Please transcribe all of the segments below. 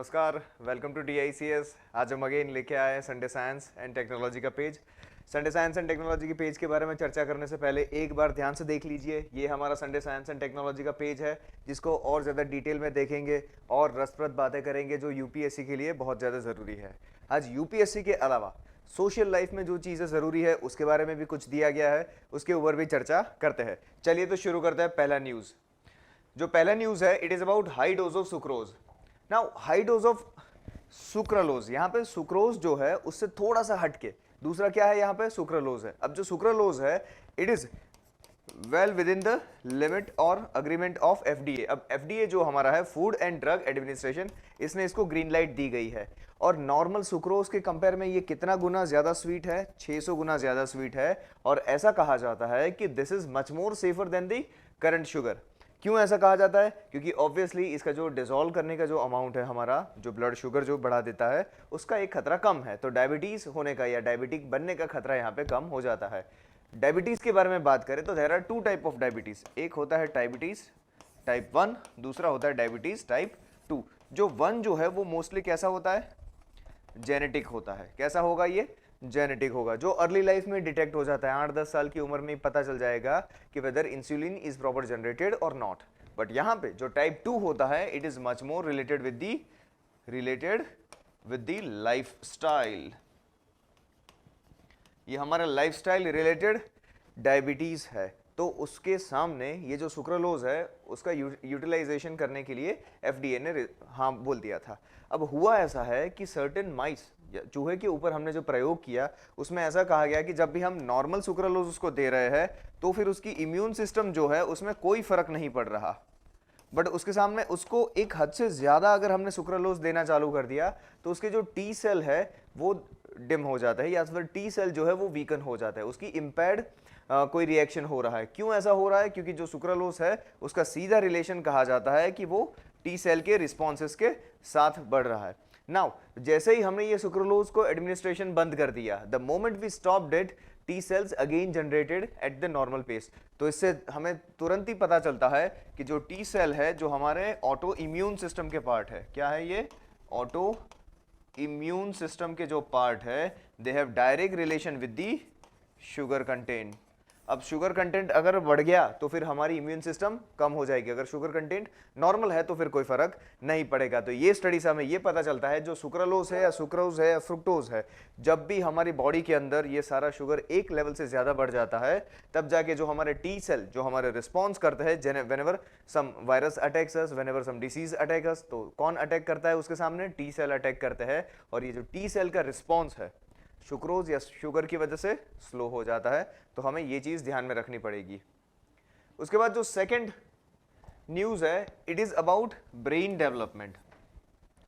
नमस्कार, welcome to DICS। आज हम अगेन लेके आए हैं संडे साइंस एंड टेक्नोलॉजी का page. Sunday science and technology के पेज के बारे में चर्चा करने से पहले एक बार ध्यान से देख लीजिए, ये हमारा संडे साइंस एंड टेक्नोलॉजी का पेज है जिसको और ज़्यादा डिटेल में देखेंगे और रसप्रद बातें करेंगे जो यूपीएससी के लिए बहुत ज़्यादा ज़रूरी है। आज यूपीएससी के अलावा सोशल लाइफ में जो चीज़ें ज़रूरी है उसके बारे में भी कुछ दिया गया है, उसके ऊपर भी चर्चा करते हैं। चलिए तो शुरू करते हैं। पहला न्यूज़, जो पहला न्यूज़ है, it is about high dose of sucrose. Now high dose of sucralose, यहाँ पे सुक्रोज जो है उससे थोड़ा सा हटके दूसरा क्या है, यहाँ पे सुक्रालोज है। अब जो सुक्रालोज है it is well with in the limit और अग्रीमेंट ऑफ FDA। अब FDA जो हमारा है, फूड एंड ड्रग एडमिनिस्ट्रेशन, इसने इसको ग्रीन लाइट दी गई है। और नॉर्मल सुक्रोज के कंपेयर में ये कितना गुना ज्यादा स्वीट है, 600 गुना ज्यादा स्वीट है। और ऐसा कहा जाता है कि this is much more safer than the current sugar. क्यों ऐसा कहा जाता है? क्योंकि ऑब्वियसली इसका जो डिसॉल्व करने का जो अमाउंट है, हमारा जो ब्लड शुगर जो बढ़ा देता है, उसका एक खतरा कम है। तो डायबिटीज होने का या डायबिटिक बनने का खतरा यहाँ पे कम हो जाता है। डायबिटीज के बारे में बात करें तो there are two type of diabetes. एक होता है डायबिटीज टाइप 1, दूसरा होता है डायबिटीज टाइप 2। जो 1 जो है वो मोस्टली कैसा होता है, जेनेटिक होता है। कैसा होगा ये? जेनेटिक होगा, जो अर्ली लाइफ में डिटेक्ट हो जाता है। 8-10 साल की उम्र में पता चल जाएगा कि whether insulin is proper generated और नॉट। बट यहाँ पे जो टाइप 2 होता है, it is much more related with the lifestyle. ये हमारा लाइफस्टाइल रिलेटेड डायबिटीज है। तो उसके सामने ये जो सुक्रालोज है उसका यूटिलाइजेशन करने के लिए FDA ने हाँ बोल दिया था। अब हुआ ऐसा है कि सर्टेन माइस, चूहे के ऊपर हमने जो प्रयोग किया उसमें ऐसा कहा गया कि जब भी हम नॉर्मल सुक्रालोज उसको दे रहे हैं तो फिर उसकी इम्यून सिस्टम जो है उसमें कोई फर्क नहीं पड़ रहा। बट उसके सामने उसको एक हद से ज्यादा अगर हमने सुक्रालोज देना चालू कर दिया तो उसके जो टी सेल है वो डिम हो जाता है, या फिर टी सेल जो है वो वीकन हो जाता है, उसकी इम्पेयर्ड कोई रिएक्शन हो रहा है। क्यों ऐसा हो रहा है? क्योंकि जो सुक्रालोज है उसका सीधा रिलेशन कहा जाता है कि वो टी सेल के रिस्पॉन्सेस के साथ बढ़ रहा है। नाउ जैसे ही हमने ये सुक्रालोज को एडमिनिस्ट्रेशन बंद कर दिया, the moment we stopped it, T cells again generated at the normal pace. तो इससे हमें तुरंत ही पता चलता है कि जो टी सेल है जो हमारे ऑटो इम्यून सिस्टम के पार्ट है, क्या है ये? ऑटो इम्यून सिस्टम के जो पार्ट है, they have direct relation with the sugar content. अब शुगर कंटेंट अगर बढ़ गया तो फिर हमारी इम्यून सिस्टम कम हो जाएगी, अगर शुगर कंटेंट नॉर्मल है तो फिर कोई फर्क नहीं पड़ेगा। तो ये स्टडी से हमें ये पता चलता है जो सुक्रालोज है या सुक्रोज है या फ्रुक्टोज है, जब भी हमारी बॉडी के अंदर ये सारा शुगर एक लेवल से ज्यादा बढ़ जाता है तब जाके जो हमारे टी सेल जो हमारे रिस्पॉन्स करते हैं, व्हेनेवर सम वायरस अटैक्स अस, व्हेनेवर सम डिसीज अटैक अस, तो कौन अटैक करता है उसके सामने? टी सेल अटैक करते हैं। और ये जो टी सेल का रिस्पॉन्स है सुक्रोज या शुगर की वजह से स्लो हो जाता है। तो हमें ये चीज ध्यान में रखनी पड़ेगी। उसके बाद जो सेकंड न्यूज है, it is about brain development.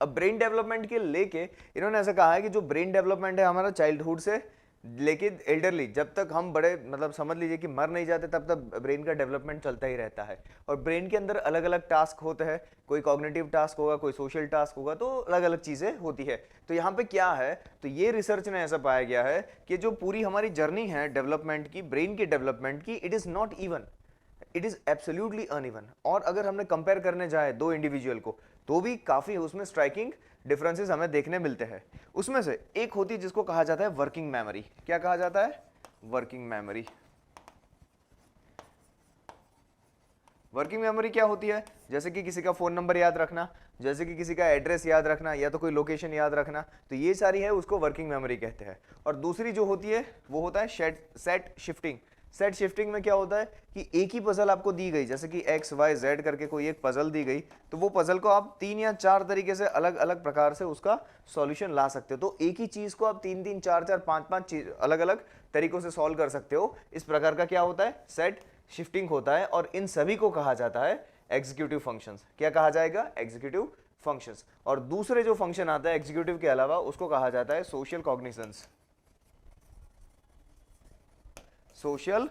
अब ब्रेन डेवलपमेंट के लेके इन्होंने ऐसा कहा है कि जो ब्रेन डेवलपमेंट है हमारा चाइल्डहुड से लेके एल्डरली, जब तक हम बड़े मतलब समझ लीजिए कि मर नहीं जाते तब तक ब्रेन का डेवलपमेंट चलता ही रहता है। और ब्रेन के अंदर अलग अलग टास्क होते हैं, कोई कॉग्निटिव टास्क होगा, कोई सोशल टास्क होगा, तो अलग अलग चीजें होती है। तो यहाँ पे क्या है, तो ये रिसर्च ने ऐसा पाया गया है कि जो पूरी हमारी जर्नी है डेवलपमेंट की, ब्रेन के डेवलपमेंट की, it is not even, it is absolutely uneven. और अगर हमने कंपेयर करने जाए दो इंडिविजुअल को तो भी काफी उसमें स्ट्राइकिंग डिफरेंसेस हमें देखने मिलते हैं। उसमें से एक होती है जिसको कहा जाता है वर्किंग मेमोरी। क्या कहा जाता है? Working memory. वर्किंग मेमोरी क्या होती है? जैसे कि किसी का फोन नंबर याद रखना, जैसे कि किसी का एड्रेस याद रखना, या तो कोई लोकेशन याद रखना, तो ये सारी है उसको वर्किंग मेमोरी कहते हैं। और दूसरी जो होती है वो होता है सेट शिफ्टिंग। सेट शिफ्टिंग में क्या होता है कि एक ही पजल आपको दी गई, जैसे कि XYZ करके कोई एक पजल दी गई, तो वो पजल को आप 3 या 4 तरीके से अलग अलग प्रकार से उसका सॉल्यूशन ला सकते हो। तो एक ही चीज को आप 3-3, 4-4, 5-5 अलग अलग तरीकों से सॉल्व कर सकते हो। इस प्रकार का क्या होता है? सेट शिफ्टिंग होता है। और इन सभी को कहा जाता है एग्जीक्यूटिव फंक्शंस। क्या कहा जाएगा? Executive functions. और दूसरे जो फंक्शन आता है एग्जीक्यूटिव के अलावा उसको कहा जाता है social cognitions, social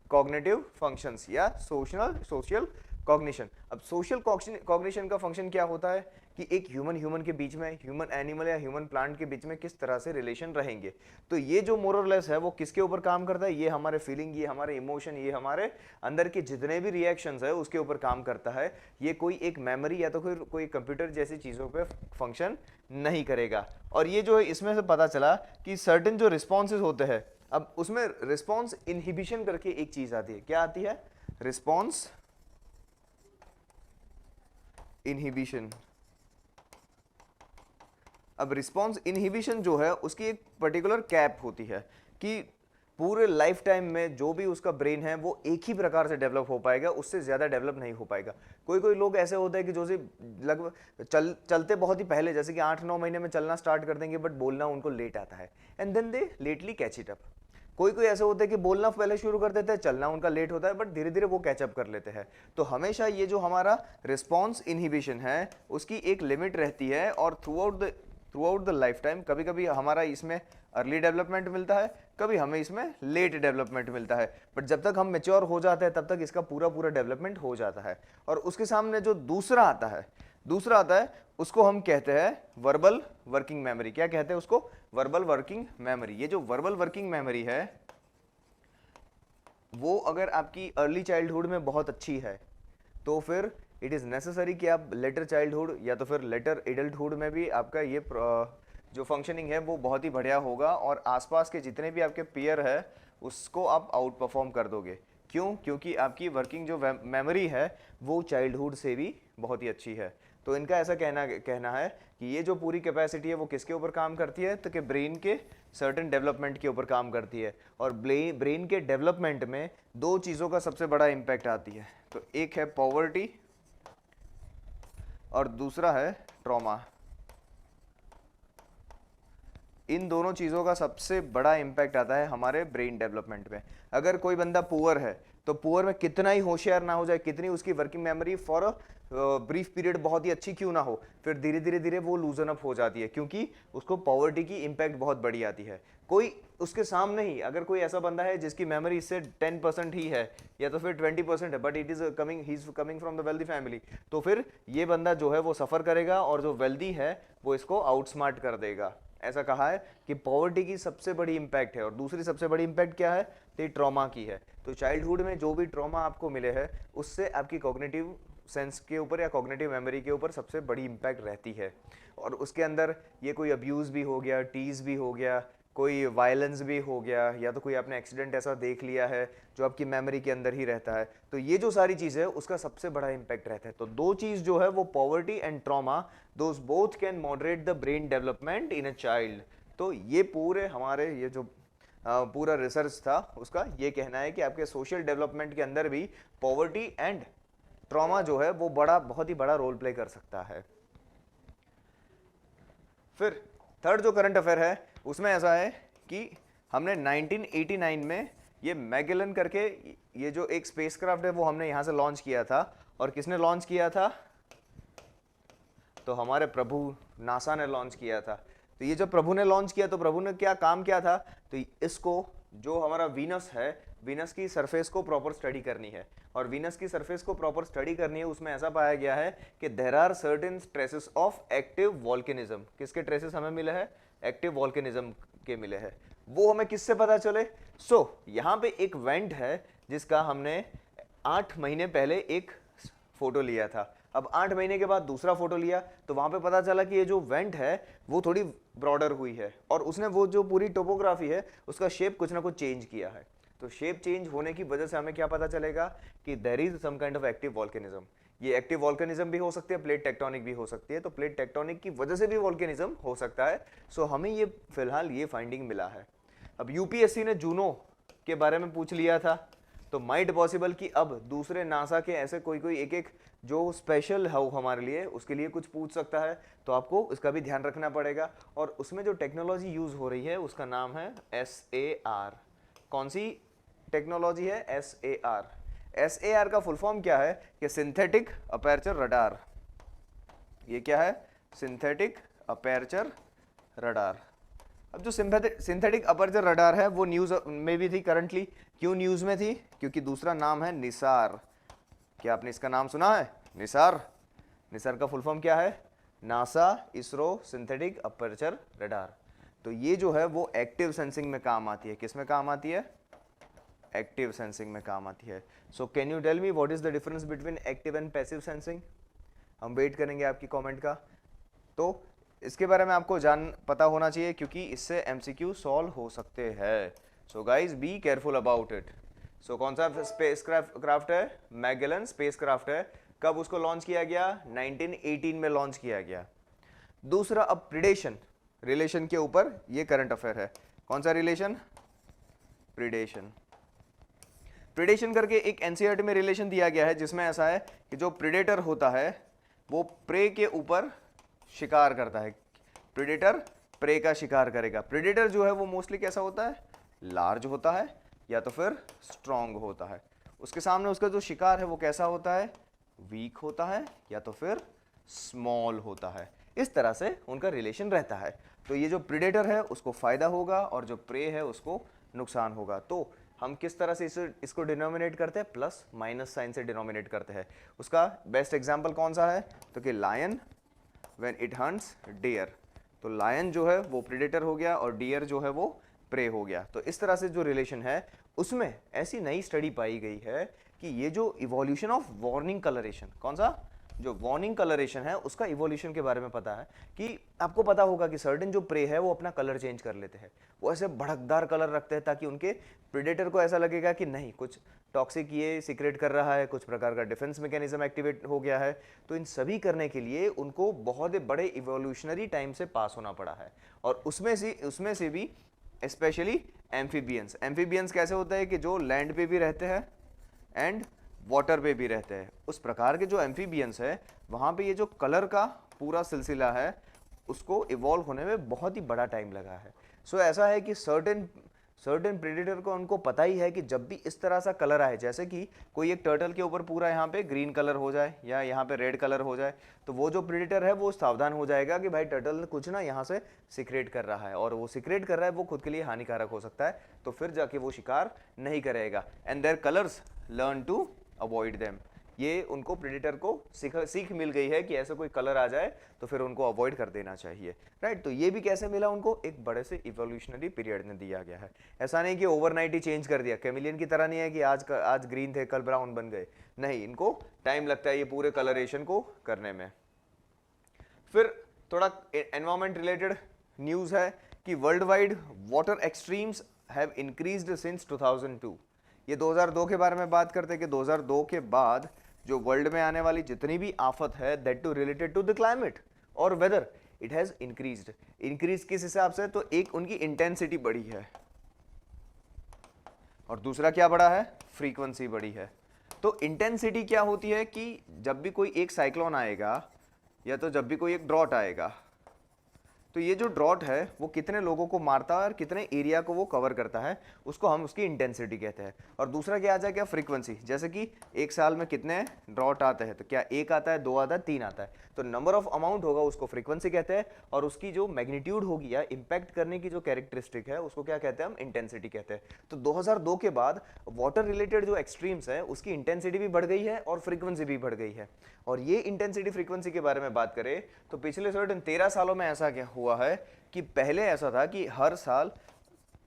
cognitive functions या सोशल कॉग्निशन। अब सोशल कॉग्निशन का फंक्शन क्या होता है कि एक ह्यूमन ह्यूमन के बीच में, ह्यूमन एनिमल या ह्यूमन प्लांट के बीच में किस तरह से रिलेशन रहेंगे। तो ये जो मोरलेस है वो किसके ऊपर काम करता है, ये हमारे फीलिंग, ये हमारे इमोशन, ये हमारे अंदर के जितने भी रिएक्शंस है उसके ऊपर काम करता है। ये कोई एक मेमोरी या तो फिर कोई कंप्यूटर जैसी चीज़ों पे फंक्शन नहीं करेगा। और ये जो इसमें से पता चला कि सर्टेन जो रिस्पॉन्सेज होते हैं, अब उसमें रिस्पॉन्स इनहिबिशन करके एक चीज आती है। क्या आती है? Response inhibition. अब रिस्पॉन्स इनहिबिशन जो है उसकी एक पर्टिकुलर कैप होती है कि पूरे लाइफ टाइम में जो भी उसका ब्रेन है वो एक ही प्रकार से डेवलप हो पाएगा, उससे ज़्यादा डेवलप नहीं हो पाएगा। कोई कोई लोग ऐसे होते हैं कि जो से लगभग चलते बहुत ही पहले, जैसे कि 8-9 महीने में चलना स्टार्ट कर देंगे, बट बोलना उनको लेट आता है, and then they lately catch it up. कोई कोई ऐसे होते हैं कि बोलना पहले शुरू कर देते हैं, चलना उनका लेट होता है, बट धीरे धीरे वो कैचअप कर लेते हैं। तो हमेशा ये जो हमारा रिस्पॉन्स इनहिबिशन है उसकी एक लिमिट रहती है, और through out the life time कभी कभी हमारा इसमें अर्ली डेवलपमेंट मिलता है, कभी हमें इसमें लेट डेवलपमेंट मिलता है, बट जब तक हम मेच्योर हो जाते हैं तब तक इसका पूरा पूरा डेवलपमेंट हो जाता है। और उसके सामने जो दूसरा आता है उसको हम कहते हैं वर्बल वर्किंग मेमोरी। क्या कहते हैं उसको? Verbal working memory. ये जो वर्बल वर्किंग मेमोरी है वो अगर आपकी अर्ली चाइल्डहुड में बहुत अच्छी है तो फिर इट इज़ नेसेसरी कि आप लेटर चाइल्डहुड या तो फिर लेटर एडल्टहुड में भी आपका ये जो फंक्शनिंग है वो बहुत ही बढ़िया होगा, और आसपास के जितने भी आपके पीयर है उसको आप आउट परफॉर्म कर दोगे। क्यों? क्योंकि आपकी वर्किंग जो मेमोरी है वो चाइल्डहुड से भी बहुत ही अच्छी है। तो इनका ऐसा कहना है कि ये जो पूरी कैपेसिटी है वो किसके ऊपर काम करती है, तो कि ब्रेन के सर्टेन डेवलपमेंट के ऊपर काम करती है। और ब्रेन के डेवलपमेंट में दो चीज़ों का सबसे बड़ा इम्पैक्ट आती है। तो एक है पॉवर्टी और दूसरा है ट्रॉमा। इन दोनों चीज़ों का सबसे बड़ा इम्पैक्ट आता है हमारे ब्रेन डेवलपमेंट में। अगर कोई बंदा पुअर है तो पुअर में कितना ही होशियार ना हो जाए, कितनी उसकी working memory for a brief period बहुत ही अच्छी क्यों ना हो, फिर धीरे धीरे वो लूजन अप हो जाती है, क्योंकि उसको पॉवर्टी की इम्पैक्ट बहुत बड़ी आती है। कोई उसके सामने ही अगर कोई ऐसा बंदा है जिसकी मेमोरी इससे 10% ही है या तो फिर 20% है, but he is coming from the wealthy family, तो फिर ये बंदा जो है वो सफ़र करेगा, और जो वेल्दी है वो इसको आउटस्मार्ट कर देगा। ऐसा कहा है कि पॉवर्टी की सबसे बड़ी इम्पैक्ट है, और दूसरी सबसे बड़ी इम्पैक्ट क्या है? तो ट्रॉमा की है। तो चाइल्डहुड में जो भी ट्रॉमा आपको मिले हैं उससे आपकी कॉग्निटिव सेंस के ऊपर या कॉग्निटिव मेमोरी के ऊपर सबसे बड़ी इम्पैक्ट रहती है। और उसके अंदर ये कोई अब्यूज़ भी हो गया, टीज़ भी हो गया, कोई वायलेंस भी हो गया, या तो कोई आपने एक्सीडेंट ऐसा देख लिया है जो आपकी मेमोरी के अंदर ही रहता है, तो ये जो सारी चीज़ है उसका सबसे बड़ा इम्पैक्ट रहता है। तो दो चीज़ जो है वो poverty and trauma, those both can moderate the brain development in a child. तो ये पूरे हमारे ये जो पूरा रिसर्च था उसका ये कहना है कि आपके सोशल डेवलपमेंट के अंदर भी पॉवर्टी एंड ट्रॉमा जो है वो बहुत ही बड़ा रोल प्ले कर सकता है। फिर थर्ड जो करंट अफेयर है उसमें ऐसा है कि हमने 1989 में ये मैगेलन करके ये जो एक स्पेसक्राफ्ट है वो हमने यहाँ से लॉन्च किया था। और किसने लॉन्च किया था? तो हमारे प्रभु नासा ने लॉन्च किया था। तो ये जब प्रभु ने लॉन्च किया तो प्रभु ने क्या काम किया था? तो इसको जो हमारा वीनस है, वीनस की सरफेस को प्रॉपर स्टडी करनी है, और वीनस की सरफेस को प्रॉपर स्टडी करनी है। उसमें ऐसा पाया गया है कि there are certain traces of active volcanism. किसके ट्रेसेस हमें मिले हैं? एक्टिव वॉल्केनिज्म के मिले हैं। वो हमें किससे पता चले? यहाँ पे एक वेंट है जिसका हमने 8 महीने पहले एक फोटो लिया था। अब 8 महीने के बाद दूसरा फोटो लिया तो वहां पे पता चला कि ये जो वेंट है वो थोड़ी ब्रॉडर हुई है, और उसने वो जो पूरी टोपोग्राफी है उसका शेप कुछ ना कुछ चेंज किया है। तो शेप चेंज होने की वजह से हमें क्या पता चलेगा कि there is some kind of active volcanism. ये एक्टिव वॉल्केनिज्म भी हो सकती है, प्लेट टेक्टोनिक भी हो सकती है। तो प्लेट टेक्टोनिक की वजह से भी वॉल्केनिज्म हो सकता है। हमें ये फिलहाल ये फाइंडिंग मिला है। अब यूपीएससी ने जूनो के बारे में पूछ लिया था, तो माइट पॉसिबल कि अब दूसरे नासा के ऐसे कोई एक जो स्पेशल है हमारे लिए उसके लिए कुछ पूछ सकता है। तो आपको इसका भी ध्यान रखना पड़ेगा। और उसमें जो टेक्नोलॉजी यूज हो रही है उसका नाम है SAR। कौन सी टेक्नोलॉजी है? SAR। SAR का फुल फॉर्म क्या है? कि सिंथेटिक अपर्चर रडार। ये क्या है? Synthetic aperture radar. अब जो सिंथेटिक अपर्चर रडार है वो न्यूज़ में भी थी करंटली। क्यों न्यूज़ में थी? क्योंकि दूसरा नाम है निसार। क्या आपने इसका नाम सुना है? निसार। निसार का फुल फॉर्म क्या है? NASA, ISRO, synthetic aperture radar. तो ये जो है वो एक्टिव सेंसिंग में काम आती है। किस में काम आती है? एक्टिव सेंसिंग में काम आती है। So can you tell me what is the difference between active and passive sensing? हम वेट करेंगे आपकी कमेंट का। तो इसके बारे में आपको पता होना चाहिए क्योंकि इससे एमसीक्यू सॉल्व हो सकते हैं। So guys be careful about it. So कौन सा स्पेस क्राफ्ट है? मैगेलन स्पेस क्राफ्ट है। कब उसको लॉन्च किया गया? 1918 में लॉन्च किया गया। दूसरा, अब प्रिडेशन रिलेशन के ऊपर ये करंट अफेयर है। कौन सा रिलेशन? प्रिडेशन। प्रिडेशन करके एक एनसीईआरटी में रिलेशन दिया गया है जिसमें ऐसा है कि जो प्रिडेटर होता है वो प्रे के ऊपर शिकार करता है। प्रिडेटर प्रे का शिकार करेगा। प्रिडेटर जो है वो मोस्टली कैसा होता है? लार्ज होता है या तो फिर स्ट्रॉन्ग होता है। उसके सामने उसका जो शिकार है वो कैसा होता है? वीक होता है या तो फिर स्मॉल होता है। इस तरह से उनका रिलेशन रहता है। तो ये जो प्रिडेटर है उसको फायदा होगा और जो प्रे है उसको नुकसान होगा। तो हम किस तरह से इसको डिनोमिनेट करते हैं? प्लस माइनस साइन से डिनोमिनेट करते हैं। उसका बेस्ट एग्जांपल कौन सा है? तो कि lion when it hunts deer. तो लायन जो है वो प्रेडेटर हो गया और डियर जो है वो प्रे हो गया। तो इस तरह से जो रिलेशन है उसमें ऐसी नई स्टडी पाई गई है कि ये जो इवोल्यूशन ऑफ वार्निंग कलरेशन, कौन सा? जो वार्निंग कलरेशन है उसका इवोल्यूशन के बारे में पता है कि आपको पता होगा कि सर्टेन जो प्रे है वो अपना कलर चेंज कर लेते हैं। वो ऐसे भड़कदार कलर रखते हैं ताकि उनके प्रेडेटर को ऐसा लगेगा कि नहीं, कुछ टॉक्सिक ये सीक्रेट कर रहा है, कुछ प्रकार का डिफेंस मैकेनिज्म एक्टिवेट हो गया है। तो इन सभी करने के लिए उनको बहुत बड़े इवोल्यूशनरी टाइम से पास होना पड़ा है। और उसमें से भी स्पेशली एम्फीबियंस। एम्फीबियंस कैसे होता है कि जो लैंड पे भी रहते हैं एंड वाटर पे भी रहते हैं। उस प्रकार के जो एम्फीबियंस है वहाँ पे ये जो कलर का पूरा सिलसिला है उसको इवॉल्व होने में बहुत ही बड़ा टाइम लगा है। सो ऐसा है कि सर्टेन प्रेडेटर को उनको पता ही है कि जब भी इस तरह सा कलर आए, जैसे कि कोई एक टर्टल के ऊपर पूरा यहाँ पे ग्रीन कलर हो जाए या यहाँ पे रेड कलर हो जाए, तो वो जो प्रेडेटर है वो सावधान हो जाएगा कि भाई टर्टल कुछ ना यहाँ से सिक्रेट कर रहा है, और वो सिक्रेट कर रहा है वो खुद के लिए हानिकारक हो सकता है। तो फिर जाके वो शिकार नहीं करेगा। And their colours learn to avoid them. ये उनको प्रेडेटर को सीख मिल गई है कि ऐसा कोई कलर आ जाए तो फिर उनको अवॉइड कर देना चाहिए, राइट। तो ये भी कैसे मिला उनको? एक बड़े से इवोल्यूशनरी पीरियड में दिया गया है। ऐसा नहीं कि ओवरनाइट ही चेंज कर दिया। कैमिलियन की तरह नहीं है कि आज ग्रीन थे कल ब्राउन बन गए। नहीं, इनको टाइम लगता है ये पूरे कलरेशन को करने में। फिर थोड़ा एनवायरमेंट रिलेटेड न्यूज है कि world wide water extremes have increased since 2002। ये 2002 के बारे में बात करते हैं कि 2002 के बाद जो वर्ल्ड में आने वाली जितनी भी आफत है that to related to the climate और weather, it has increased. Increase किस हिसाब से? तो एक उनकी इंटेंसिटी बढ़ी है और दूसरा क्या बढ़ा है? फ्रीक्वेंसी बढ़ी है। तो इंटेंसिटी क्या होती है कि जब भी कोई एक साइक्लोन आएगा या तो जब भी कोई एक ड्रॉट आएगा, तो ये जो ड्रॉट है वो कितने लोगों को मारता है और कितने एरिया को वो कवर करता है, उसको हम उसकी इंटेंसिटी कहते हैं। और दूसरा क्या आ जाए? क्या? फ्रीक्वेंसी। जैसे कि एक साल में कितने ड्रॉट आते हैं, तो क्या एक आता है, दो आता है, तीन आता है, तो नंबर ऑफ अमाउंट होगा उसको फ्रीक्वेंसी कहते हैं, और उसकी जो मैग्नीट्यूड होगी या इंपैक्ट करने की जो कैरेक्टरिस्टिक है उसको क्या कहते हैं? हम इंटेंसिटी कहते हैं। तो 2002 के बाद वाटर रिलेटेड जो एक्सट्रीम्स है उसकी इंटेंसिटी भी बढ़ गई है और फ्रीक्वेंसी भी बढ़ गई है। और ये इंटेंसिटी फ्रीक्वेंसी के बारे में बात करें तो पिछले 13 सालों में ऐसा क्या हुआ है कि पहले ऐसा था कि हर साल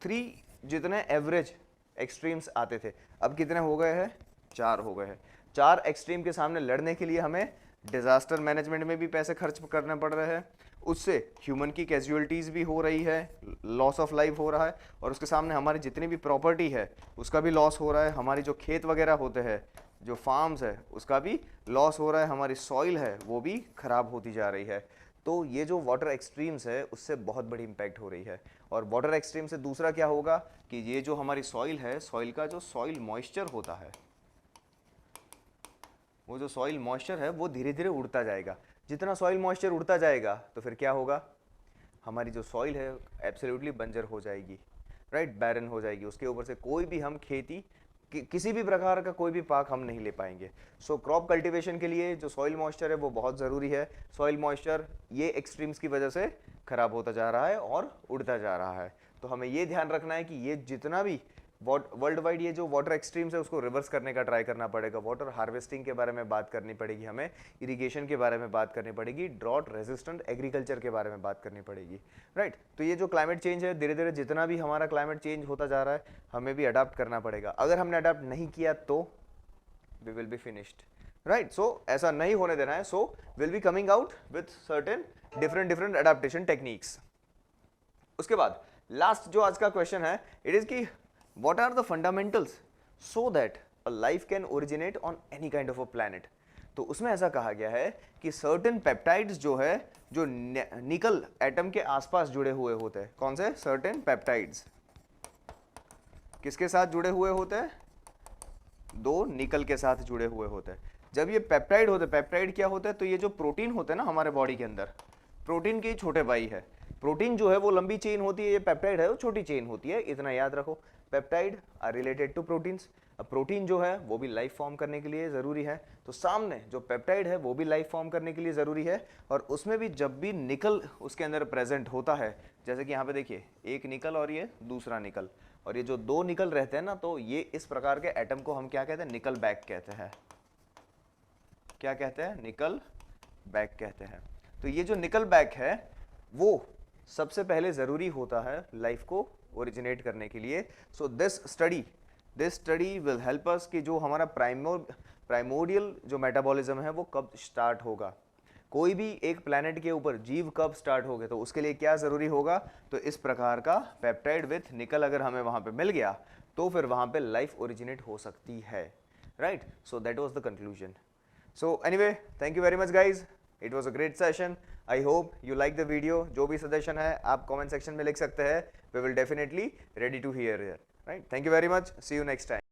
3 जितने एवरेज एक्सट्रीम्स आते थे, अब कितने हो गए हैं? 4 हो गए हैं। 4 एक्सट्रीम के सामने लड़ने के लिए हमें डिजास्टर मैनेजमेंट में भी पैसे खर्च करने पड़ रहे हैं, उससे ह्यूमन की कैजुअलिटीज भी हो रही है, लॉस ऑफ लाइफ हो रहा है, और उसके सामने हमारी जितनी भी प्रॉपर्टी है उसका भी लॉस हो रहा है, हमारी जो खेत वगैरह होते हैं, जो फार्म्स है उसका भी लॉस हो रहा है, हमारी सॉइल है वो भी खराब होती जा रही है। तो ये जो वाटर एक्सट्रीम्स है उससे बहुत बड़ी इम्पैक्ट हो रही है। और वाटर एक्सट्रीम से दूसरा क्या होगा कि ये जो हमारी सॉइल है, सॉइल का जो सॉइल मॉइस्चर होता है, वो जो सॉइल मॉइस्चर है वो धीरे धीरे उड़ता जाएगा। जितना सॉइल मॉइस्चर उड़ता जाएगा तो फिर क्या होगा? हमारी जो सॉइल है एब्सोल्युटली बंजर हो जाएगी, राइट, बैरन हो जाएगी। उसके ऊपर से कोई भी हम खेती किसी भी प्रकार का कोई भी पाक हम नहीं ले पाएंगे। सो क्रॉप कल्टीवेशन के लिए जो सॉइल मॉइस्चर है वो बहुत ज़रूरी है। सॉइल मॉइस्चर ये एक्सट्रीम्स की वजह से खराब होता जा रहा है और उड़ता जा रहा है। तो हमें ये ध्यान रखना है कि ये जितना भी वर्ल्ड वाइड ये जो वाटर एक्सट्रीम्स है उसको रिवर्स करने का ट्राई करना पड़ेगा, वाटर हार्वेस्टिंग के बारे में बात करनी पड़ेगी हमें, इरिगेशन के बारे में बात करनी पड़ेगी, ड्रॉट रेजिस्टेंट एग्रीकल्चर के बारे में बात करनी पड़ेगी, राइट। तो ये जो क्लाइमेट चेंज है धीरे धीरे जितना भी हमारा क्लाइमेट चेंज होता जा रहा है हमें भी अडाप्ट करना पड़ेगा। अगर हमने अडाप्ट नहीं किया तो we will be finished, right. So ऐसा नहीं होने देना है। So will be coming out with certain different adaptation techniques. उसके बाद लास्ट जो आज का क्वेश्चन है इट इज कि what are the fundamentals so that a life can originate on any kind of a planet. तो उसमें ऐसा कहा गया है कि सर्टेन पेप्टाइड्स जो है जो निकल एटम के आसपास जुड़े हुए होते हैं, कौन से सर्टेन पेप्टाइड्स किसके साथ जुड़े हुए होते हैं, दो निकल के साथ जुड़े हुए होते हैं। जब ये पेप्टाइड होते हैं, पेप्टाइड क्या होता है, तो ये जो प्रोटीन होते हैं ना हमारे बॉडी के अंदर, प्रोटीन के छोटे भाई है। प्रोटीन जो है वो लंबी चेन होती है, ये पेप्टाइड है वो छोटी चेन होती है, इतना याद रखो। Peptide are related to proteins. अब प्रोटीन जो है वो भी लाइफ फॉर्म करने के लिए ज़रूरी है, तो सामने जो पेप्टाइड है वो भी लाइफ फॉर्म करने के लिए ज़रूरी है। और उसमें भी जब भी निकल उसके अंदर प्रेजेंट होता है, जैसे कि यहाँ पे देखिए एक निकल और ये दूसरा निकल, और ये जो दो निकल रहते हैं ना, तो ये इस प्रकार के एटम को हम क्या कहते हैं, निकल बैक कहते हैं। क्या कहते हैं, निकल बैक कहते हैं। तो ये जो निकल बैक है वो सबसे पहले ज़रूरी होता है लाइफ को ओरिजिनेट करने के लिए। So this study will help us कि जो हमारा प्राइमोडियल जो मेटाबॉलिज्म है वो कब स्टार्ट होगा, कोई भी एक प्लैनेट के ऊपर जीव कब स्टार्ट होगा, तो उसके लिए क्या ज़रूरी होगा, तो इस प्रकार का पेप्टाइड विथ निकल अगर हमें वहाँ पे मिल गया तो फिर वहाँ पे लाइफ ओरिजिनेट हो सकती है, right. So that was the conclusion. So anyway, thank you very much guys, it was a great session. I hope you like the video. जो भी सजेशन है आप कमेंट सेक्शन में लिख सकते हैं, we will definitely ready to hear, right. Thank you very much, see you next time.